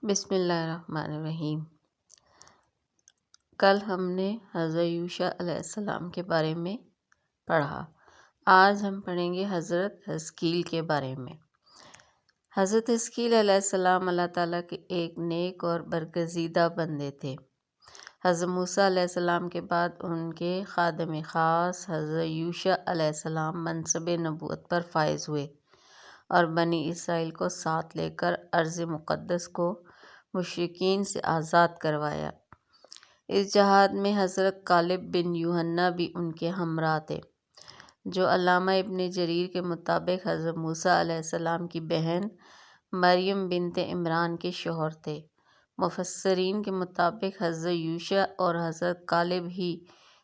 بسم اللہ الرحمن الرحیم۔ کل ہم نے حضرت یوشع علیہ السلام کے بارے میں پڑھا۔ آج ہم پڑھیں گے حضرت حزقیل کے بارے میں۔ حضرت حزقیل علیہ السلام اللہ تعالیٰ کے ایک نیک اور برگزیدہ بندے تھے۔ حضرت موسیٰ علیہ السلام کے بعد ان کے خادم خاص حضرت یوشع علیہ السلام منصب نبوت پر فائز ہوئے اور بنی اسرائیل کو ساتھ لے کر ارض مقدس کو مشرکین سے آزاد کروایا۔ اس جہاد میں حضرت کالب بن یوحنا بھی ان کے ہمراہ تھے، جو علامہ ابن جریر کے مطابق حضرت موسیٰ علیہ السلام کی بہن مریم بنت عمران کے شوہر تھے۔ مفسرین کے مطابق حضرت یوشع اور حضرت کالب ہی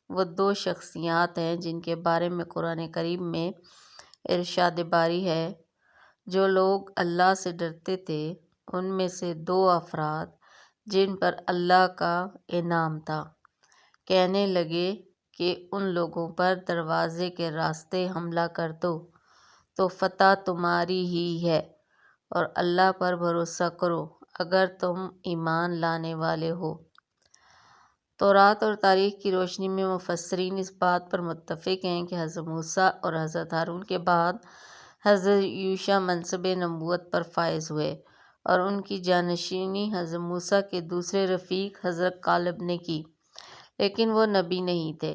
وہ دو شخصیات ہیں جن کے بارے میں قرآن کریم میں ارشاد باری ہے، جو لوگ اللہ سے ڈرتے تھے ان میں سے دو افراد جن پر اللہ کا انعام تھا، کہنے لگے کہ ان لوگوں پر دروازے کے راستے حملہ کر دو تو فتح تمہاری ہی ہے، اور اللہ پر بھروسہ کرو اگر تم ایمان لانے والے ہو۔ تورات اور تاریخ کی روشنی میں مفسرین اس بات پر متفق ہیں کہ حضرت موسیٰ اور حضرت ہارون کے بعد حضرت یوشع منصب نبوت پر فائز ہوئے اور ان کی جانشینی حضرت موسیٰ کے دوسرے رفیق حضرت کالب نے کی، لیکن وہ نبی نہیں تھے۔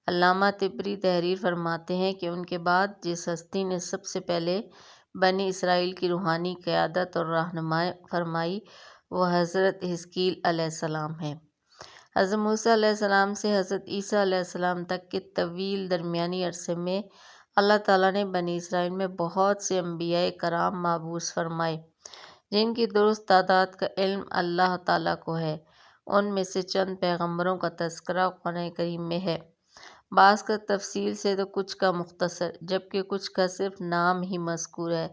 علامہ طبری تحریر فرماتے ہیں کہ ان کے بعد جس ہستی نے سب سے پہلے بنی اسرائیل کی روحانی قیادت اور رہنمائی فرمائی وہ حضرت حزقیل علیہ السلام ہیں۔ حضرت موسیٰ علیہ السلام سے حضرت عیسیٰ علیہ السلام تک کے طویل درمیانی عرصے میں اللہ تعالیٰ نے بنی اسرائیل میں بہت سے انبیاء کرام مبعوث فرمائے جن کی درست تعداد کا علم اللہ تعالیٰ کو ہے۔ ان میں سے چند پیغمبروں کا تذکرہ قرآن کریم میں ہے، بعض کا تفصیل سے تو کچھ کا مختصر، جبکہ کچھ کا صرف نام ہی مذکور ہے۔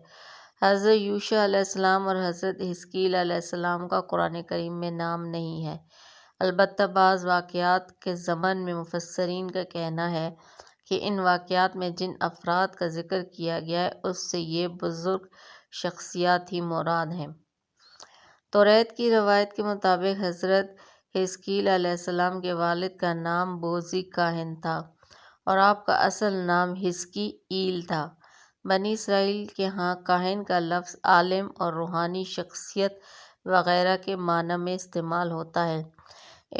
حضرت یوشع علیہ السلام اور حضرت حزقیل علیہ السلام کا قرآن کریم میں نام نہیں ہے، البتہ بعض واقعات کے ضمن میں مفسرین کا کہنا ہے کہ ان واقعات میں جن افراد کا ذکر کیا گیا ہے اس سے یہ بزرگ شخصیات ہی مراد ہیں۔ توریت کی روایت کے مطابق حضرت حزقیل علیہ السلام کے والد کا نام بوزی کاہن تھا اور آپ کا اصل نام حزقی ایل تھا۔ بنی اسرائیل کے ہاں کاہن کا لفظ عالم اور روحانی شخصیت وغیرہ کے معنی میں استعمال ہوتا ہے۔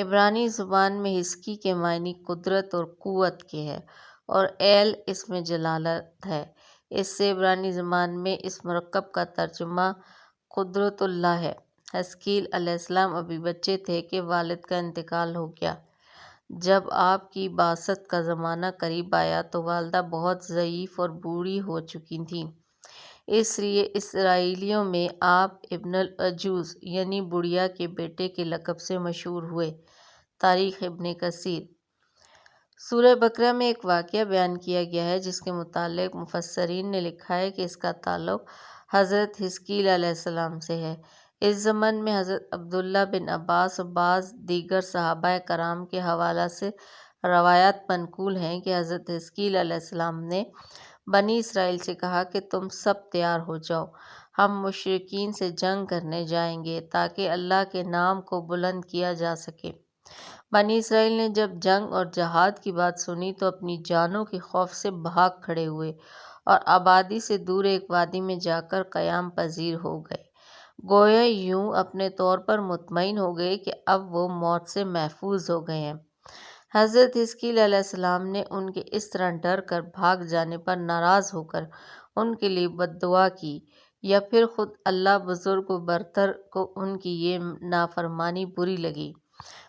عبرانی زبان میں حزقی کے معنی قدرت اور قوت کے ہے اور ایل اسم جلالت ہے۔ اس سے عبرانی زبان میں اس مرکب کا ترجمہ قدرت اللہ ہے۔ حزقیل علیہ السلام ابھی بچے تھے کہ والد کا انتقال ہو گیا۔ جب آپ کی بعثت کا زمانہ قریب آیا تو والدہ بہت ضعیف اور بوڑھی ہو چکی تھیں، اس لیے اسرائیلیوں میں آپ ابن العجوز یعنی بڑھیا کے بیٹے کے لقب سے مشہور ہوئے۔ تاریخ ابن کثیر۔ سورہ بقرہ میں ایک واقعہ بیان کیا گیا ہے جس کے متعلق مفسرین نے لکھا ہے کہ اس کا تعلق حضرت حزقیل علیہ السلام سے ہے۔ اس ضمن میں حضرت عبداللہ بن عباس اور بعض دیگر صحابہ کرام کے حوالہ سے روایات منقول ہیں کہ حضرت حزقیل علیہ السلام نے بنی اسرائیل سے کہا کہ تم سب تیار ہو جاؤ، ہم مشرکین سے جنگ کرنے جائیں گے تاکہ اللہ کے نام کو بلند کیا جا سکے۔ بنی اسرائیل نے جب جنگ اور جہاد کی بات سنی تو اپنی جانوں کے خوف سے بھاگ کھڑے ہوئے اور آبادی سے دور ایک وادی میں جا کر قیام پذیر ہو گئے، گویا یوں اپنے طور پر مطمئن ہو گئے کہ اب وہ موت سے محفوظ ہو گئے ہیں۔ حضرت حزقیل علیہ السلام نے ان کے اس طرح ڈر کر بھاگ جانے پر ناراض ہو کر ان کے لیے بد دعا کی، یا پھر خود اللہ بزرگ و برتر کو ان کی یہ نافرمانی بری لگی۔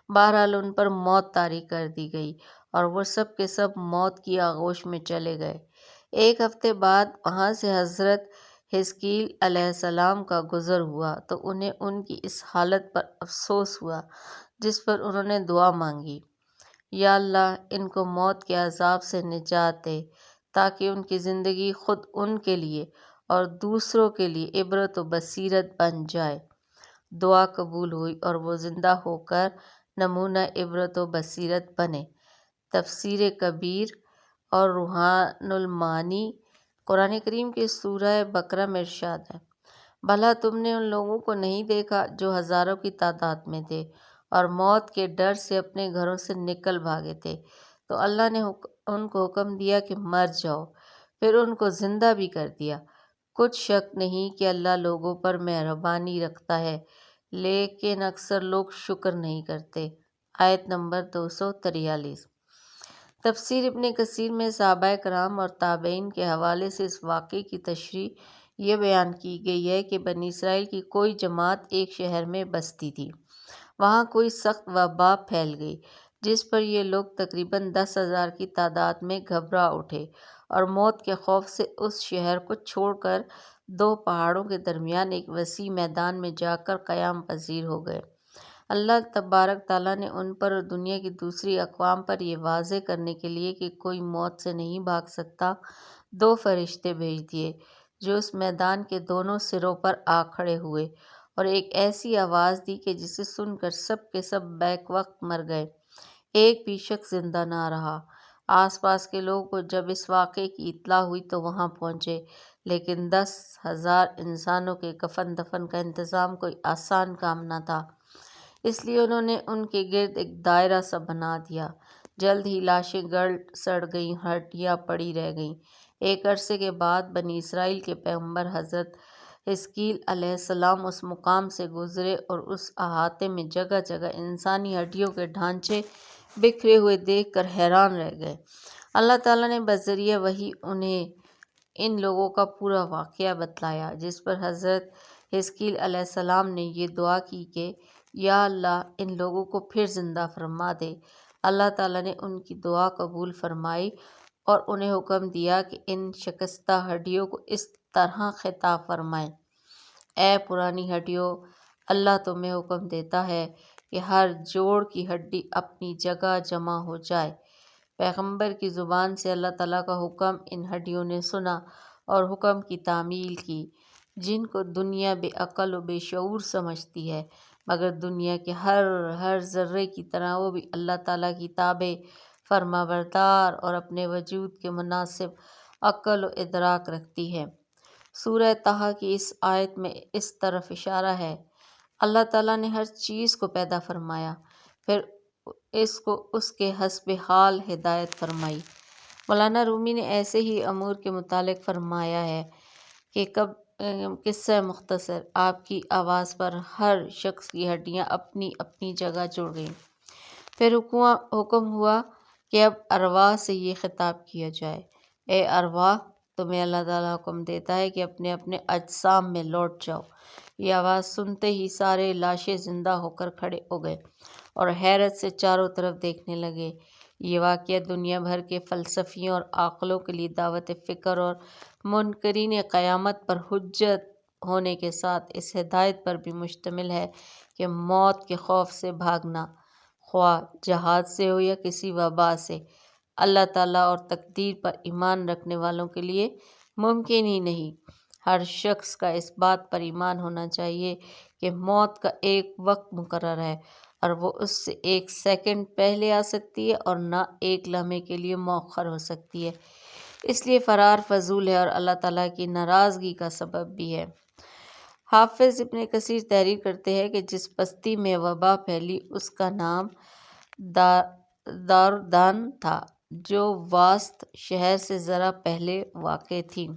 بہرحال ان پر موت طاری کر دی گئی اور وہ سب کے سب موت کی آغوش میں چلے گئے۔ ایک ہفتے بعد وہاں سے حضرت حزقیل علیہ السلام کا گزر ہوا تو انہیں ان کی اس حالت پر افسوس ہوا، جس پر انہوں نے دعا مانگی، یا اللہ ان کو موت کے عذاب سے نجات دے تاکہ ان کی زندگی خود ان کے لیے اور دوسروں کے لیے عبرت و بصیرت بن جائے۔ دعا قبول ہوئی اور وہ زندہ ہو کر نمونہ عبرت و بصیرت بنے۔ تفسیر کبیر اور روحان المعانی۔ قرآن کریم کے سورہ بقرہ میں ارشاد ہے، بھلا تم نے ان لوگوں کو نہیں دیکھا جو ہزاروں کی تعداد میں تھے اور موت کے ڈر سے اپنے گھروں سے نکل بھاگے تھے، تو اللہ نے ان کو حکم دیا کہ مر جاؤ، پھر ان کو زندہ بھی کر دیا۔ کچھ شک نہیں کہ اللہ لوگوں پر مہربانی رکھتا ہے، لیکن اکثر لوگ شکر نہیں کرتے۔ آیت نمبر 243۔ تفسیر ابن کثیر میں صحابہ کرام اور تابعین کے حوالے سے اس واقعے کی تشریح یہ بیان کی گئی ہے کہ بنی اسرائیل کی کوئی جماعت ایک شہر میں بستی تھی۔ وہاں کوئی سخت وبا پھیل گئی، جس پر یہ لوگ تقریباً 10,000 کی تعداد میں گھبرا اٹھے اور موت کے خوف سے اس شہر کو چھوڑ کر دو پہاڑوں کے درمیان ایک وسیع میدان میں جا کر قیام پذیر ہو گئے۔ اللہ تبارک تعالیٰ نے ان پر اور دنیا کی دوسری اقوام پر یہ واضح کرنے کے لیے کہ کوئی موت سے نہیں بھاگ سکتا، دو فرشتے بھیج دیے جو اس میدان کے دونوں سروں پر آ کھڑے ہوئے اور ایک ایسی آواز دی کہ جسے سن کر سب کے سب بیک وقت مر گئے، ایک بھی شخص زندہ نہ رہا۔ آس پاس کے لوگوں کو جب اس واقعے کی اطلاع ہوئی تو وہاں پہنچے، لیکن 10,000 انسانوں کے کفن دفن کا انتظام کوئی آسان کام نہ تھا، اس لیے انہوں نے ان کے گرد ایک دائرہ سا بنا دیا۔ جلد ہی لاشیں گل سڑ گئیں، ہڈیاں پڑی رہ گئیں۔ ایک عرصے کے بعد بنی اسرائیل کے پیغمبر حضرت حزقیل علیہ السلام اس مقام سے گزرے اور اس احاطے میں جگہ جگہ انسانی ہڈیوں کے ڈھانچے بکھرے ہوئے دیکھ کر حیران رہ گئے۔ اللہ تعالیٰ نے بذریعہ وحی انہیں ان لوگوں کا پورا واقعہ بتلایا، جس پر حضرت حزقیل علیہ السلام نے یہ دعا کی کہ یا اللہ ان لوگوں کو پھر زندہ فرما دے۔ اللہ تعالیٰ نے ان کی دعا قبول فرمائی اور انہیں حکم دیا کہ ان شکستہ ہڈیوں کو اس طرح خطاب فرمائیں: اے پرانی ہڈیوں، اللہ تمہیں حکم دیتا ہے کہ ہر جوڑ کی ہڈی اپنی جگہ جمع ہو جائے۔ پیغمبر کی زبان سے اللہ تعالیٰ کا حکم ان ہڈیوں نے سنا اور حکم کی تعمیل کی، جن کو دنیا بے عقل و بے شعور سمجھتی ہے، مگر دنیا کے ہر ذرے کی طرح وہ بھی اللہ تعالیٰ کی تابع فرما بردار اور اپنے وجود کے مناسب عقل و ادراک رکھتی ہے۔ سورہ طٰہٰ کی اس آیت میں اس طرف اشارہ ہے۔ اللہ تعالیٰ نے ہر چیز کو پیدا فرمایا، پھر اس کو اس کے حسب حال ہدایت فرمائی۔ مولانا رومی نے ایسے ہی امور کے متعلق فرمایا ہے کہ قصہ مختصر: آپ کی آواز پر ہر شخص کی ہڈیاں اپنی اپنی جگہ جڑ گئیں۔ پھر حکم ہوا کہ اب ارواح سے یہ خطاب کیا جائے: اے ارواح، تمہیں اللہ تعالیٰ حکم دیتا ہے کہ اپنے اپنے اجسام میں لوٹ جاؤ۔ یہ آواز سنتے ہی سارے لاشیں زندہ ہو کر کھڑے ہو گئے اور حیرت سے چاروں طرف دیکھنے لگے۔ یہ واقعہ دنیا بھر کے فلسفیوں اور عاقلوں کے لیے دعوت فکر اور منکرین قیامت پر حجت ہونے کے ساتھ اس ہدایت پر بھی مشتمل ہے کہ موت کے خوف سے بھاگنا، خواہ جہاد سے ہو یا کسی وبا سے، اللہ تعالیٰ اور تقدیر پر ایمان رکھنے والوں کے لیے ممکن ہی نہیں۔ ہر شخص کا اس بات پر ایمان ہونا چاہیے کہ موت کا ایک وقت مقرر ہے اور وہ اس سے ایک سیکنڈ پہلے آ سکتی ہے اور نہ ایک لمحے کے لیے مؤخر ہو سکتی ہے، اس لیے فرار فضول ہے اور اللہ تعالیٰ کی ناراضگی کا سبب بھی ہے۔ حافظ ابن کثیر تحریر کرتے ہیں کہ جس بستی میں وبا پھیلی اس کا نام داردان تھا، جو واسط شہر سے ذرا پہلے واقع تھی۔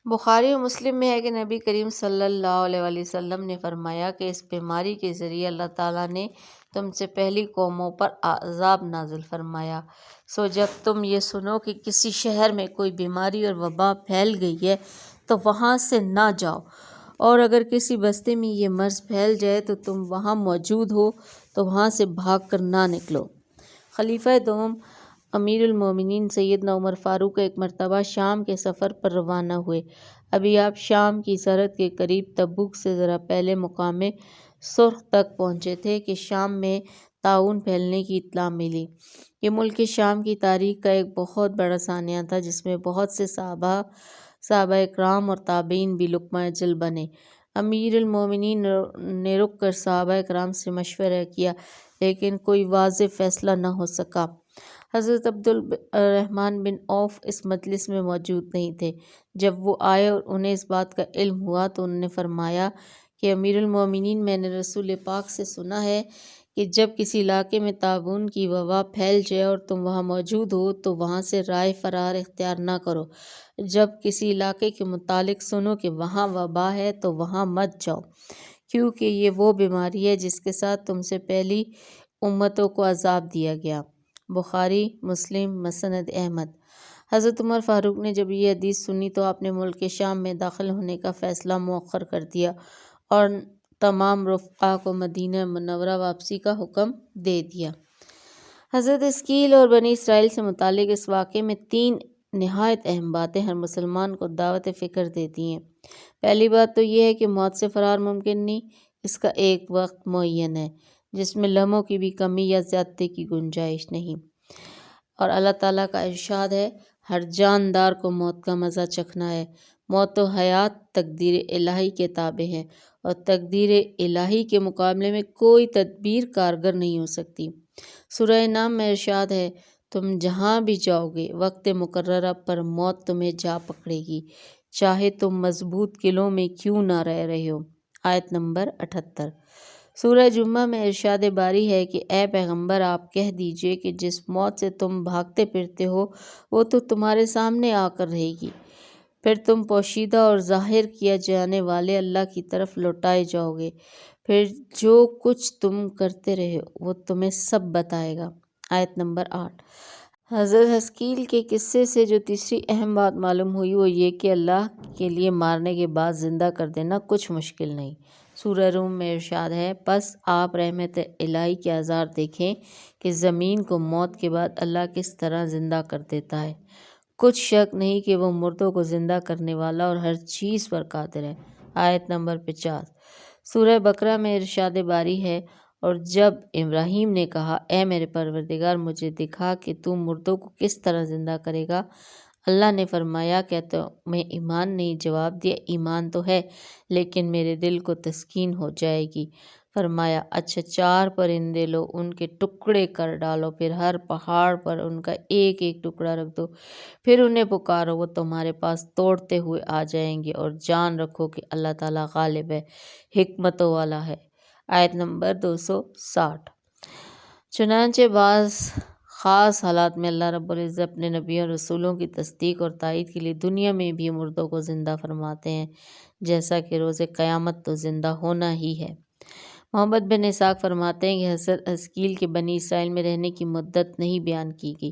بخاری و مسلم میں ہے کہ نبی کریم صلی اللہ علیہ وآلہ وسلم نے فرمایا کہ اس بیماری کے ذریعے اللہ تعالیٰ نے تم سے پہلی قوموں پر عذاب نازل فرمایا، سو جب تم یہ سنو کہ کسی شہر میں کوئی بیماری اور وبا پھیل گئی ہے تو وہاں سے نہ جاؤ، اور اگر کسی بستی میں یہ مرض پھیل جائے تو تم وہاں موجود ہو تو وہاں سے بھاگ کر نہ نکلو۔ خلیفہ دوم امیر المومنین سیدنا عمر فاروق ایک مرتبہ شام کے سفر پر روانہ ہوئے۔ ابھی آپ شام کی سرحد کے قریب تبوک سے ذرا پہلے مقام سرخ تک پہنچے تھے کہ شام میں طاعون پھیلنے کی اطلاع ملی۔ یہ ملک شام کی تاریخ کا ایک بہت بڑا سانحہ تھا جس میں بہت سے صحابہ اکرام اور تابعین بھی لقمہ اجل بنے۔ امیر المومنین نے رک کر صحابہ اکرام سے مشورہ کیا، لیکن کوئی واضح فیصلہ نہ ہو سکا۔ حضرت عبد الرحمن بن عوف اس مجلس میں موجود نہیں تھے۔ جب وہ آئے اور انہیں اس بات کا علم ہوا تو انہوں نے فرمایا کہ امیر المومنین، میں نے رسول پاک سے سنا ہے کہ جب کسی علاقے میں طاعون کی وبا پھیل جائے اور تم وہاں موجود ہو تو وہاں سے رائے فرار اختیار نہ کرو۔ جب کسی علاقے کے متعلق سنو کہ وہاں وبا ہے تو وہاں مت جاؤ، کیونکہ یہ وہ بیماری ہے جس کے ساتھ تم سے پہلی امتوں کو عذاب دیا گیا۔ بخاری مسلم مسند احمد۔ حضرت عمر فاروق نے جب یہ حدیث سنی تو آپ نے ملک شام میں داخل ہونے کا فیصلہ مؤخر کر دیا اور تمام رفقا کو مدینہ منورہ واپسی کا حکم دے دیا۔ حضرت حزقیل اور بنی اسرائیل سے متعلق اس واقعے میں 3 نہایت اہم باتیں ہر مسلمان کو دعوت فکر دیتی ہیں۔ پہلی بات تو یہ ہے کہ موت سے فرار ممکن نہیں، اس کا ایک وقت معین ہے جس میں لمحوں کی بھی کمی یا زیادتی کی گنجائش نہیں، اور اللہ تعالیٰ کا ارشاد ہے ہر جاندار کو موت کا مزہ چکھنا ہے۔ موت و حیات تقدیر الہی کے تابع ہے اور تقدیر الہی کے مقابلے میں کوئی تدبیر کارگر نہیں ہو سکتی۔ سورہ نام میں ارشاد ہے تم جہاں بھی جاؤ گے وقت مقررہ پر موت تمہیں جا پکڑے گی، چاہے تم مضبوط قلعوں میں کیوں نہ رہ رہے ہو۔ آیت نمبر 78۔ سورہ جمعہ میں ارشاد باری ہے کہ اے پیغمبر آپ کہہ دیجئے کہ جس موت سے تم بھاگتے پھرتے ہو وہ تو تمہارے سامنے آ کر رہے گی، پھر تم پوشیدہ اور ظاہر کیا جانے والے اللہ کی طرف لوٹائے جاؤ گے، پھر جو کچھ تم کرتے رہے وہ تمہیں سب بتائے گا۔ آیت نمبر 8۔ حضرت حزقیل کے قصے سے جو تیسری اہم بات معلوم ہوئی وہ یہ کہ اللہ کے لیے مارنے کے بعد زندہ کر دینا کچھ مشکل نہیں۔ سورہ روم میں ارشاد ہے پس آپ رحمت الہی کے آثار دیکھیں کہ زمین کو موت کے بعد اللہ کس طرح زندہ کر دیتا ہے، کچھ شک نہیں کہ وہ مردوں کو زندہ کرنے والا اور ہر چیز پر قادر ہے۔ آیت نمبر 50۔ سورہ بقرہ میں ارشاد باری ہے اور جب ابراہیم نے کہا اے میرے پروردگار مجھے دکھا کہ تو مردوں کو کس طرح زندہ کرے گا، اللہ نے فرمایا کیا تمہیں ایمان نہیں؟ جواب دیا ایمان تو ہے لیکن میرے دل کو تسکین ہو جائے گی۔ فرمایا اچھا 4 پرندے لو، ان کے ٹکڑے کر ڈالو، پھر ہر پہاڑ پر ان کا ایک ایک ٹکڑا رکھ دو، پھر انہیں پکارو وہ تمہارے پاس توڑتے ہوئے آ جائیں گے، اور جان رکھو کہ اللہ تعالیٰ غالب ہے، حکمتوں والا ہے۔ آیت نمبر 260۔ چنانچہ بعض خاص حالات میں اللہ رب العزت اپنے نبیوں اور رسولوں کی تصدیق اور تائید کے لیے دنیا میں بھی مردوں کو زندہ فرماتے ہیں، جیسا کہ روز قیامت تو زندہ ہونا ہی ہے۔ محمد بن اسحاق فرماتے ہیں کہ حضرت حزقیل کے بنی اسرائیل میں رہنے کی مدت نہیں بیان کی گئی،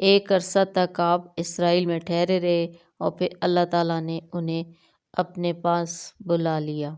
ایک عرصہ تک آپ اسرائیل میں ٹھہرے رہے اور پھر اللہ تعالیٰ نے انہیں اپنے پاس بلا لیا۔